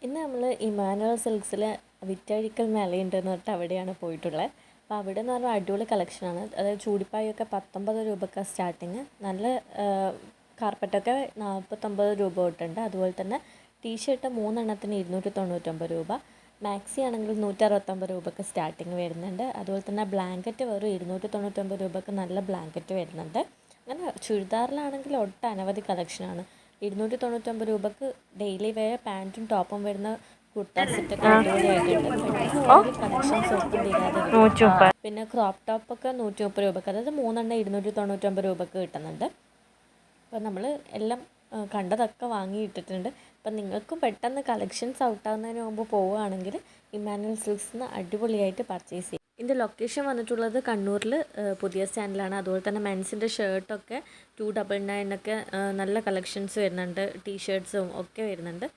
ഇന്ന് നമ്മൾ ഇമാനുവൽ സിൽക്സിൽ വിറ്റഴിക്കൽ മേളയുണ്ടെന്ന് പറഞ്ഞിട്ട് അവിടെയാണ് പോയിട്ടുള്ളത്. അപ്പോൾ അവിടെ എന്ന് പറഞ്ഞാൽ അടിപൊളി കളക്ഷനാണ്. അതായത് ചൂടിപ്പായൊക്കെ 19 രൂപയ്ക്കാണ് സ്റ്റാർട്ടിങ്. നല്ല കാർപ്പറ്റൊക്കെ 49 രൂപ തൊട്ടുണ്ട്. അതുപോലെ തന്നെ ടീഷർട്ട് 3 എണ്ണത്തിന് 299 രൂപ. മാക്സി ആണെങ്കിൽ 169 രൂപയ്ക്ക് സ്റ്റാർട്ടിങ് വരുന്നുണ്ട്. അതുപോലെ തന്നെ ബ്ലാങ്കറ്റ് വെറും 299 രൂപയ്ക്ക് നല്ല ബ്ലാങ്കറ്റ് വരുന്നുണ്ട്. അങ്ങനെ ചുരിദാറിലാണെങ്കിൽ ഒട്ടനവധി കളക്ഷനാണ്. 299 രൂപക്ക് ഡെയിലി വെയർ പാൻറ്റും ടോപ്പും വരുന്ന കുർത്ത സെറ്റൊക്കെ അടിപൊളിയായിട്ടുണ്ട്. പെട്ടെന്ന് പോയാൽ കളക്ഷൻസ് ഒട്ടും തീരാതെ കിട്ടും. പിന്നെ ക്രോപ്പ് ടോപ്പൊക്കെ 130 രൂപക്ക്, അതായത് 3 എണ്ണം 299 രൂപക്ക് കിട്ടുന്നുണ്ട്. അപ്പോൾ നമ്മൾ എല്ലാം കണ്ടതൊക്കെ വാങ്ങിയിട്ടിട്ടുണ്ട്. അപ്പം നിങ്ങൾക്ക് പെട്ടെന്ന് കളക്ഷൻസ് ഔട്ടാകുന്നതിന് മുമ്പ് പോവുകയാണെങ്കിൽ ഇമാനുവൽ സിൽക്സിന് അടിപൊളിയായിട്ട് പർച്ചേസ് ചെയ്യും. ഇതിൻ്റെ ലൊക്കേഷൻ വന്നിട്ടുള്ളത് കണ്ണൂരിൽ പുതിയ സ്റ്റാൻഡിലാണ്. അതുപോലെ തന്നെ മെൻസിൻ്റെ ഷർട്ടൊക്കെ 299 നല്ല കളക്ഷൻസ് വരുന്നുണ്ട്. ടീഷർട്ട്സും ഒക്കെ വരുന്നുണ്ട്.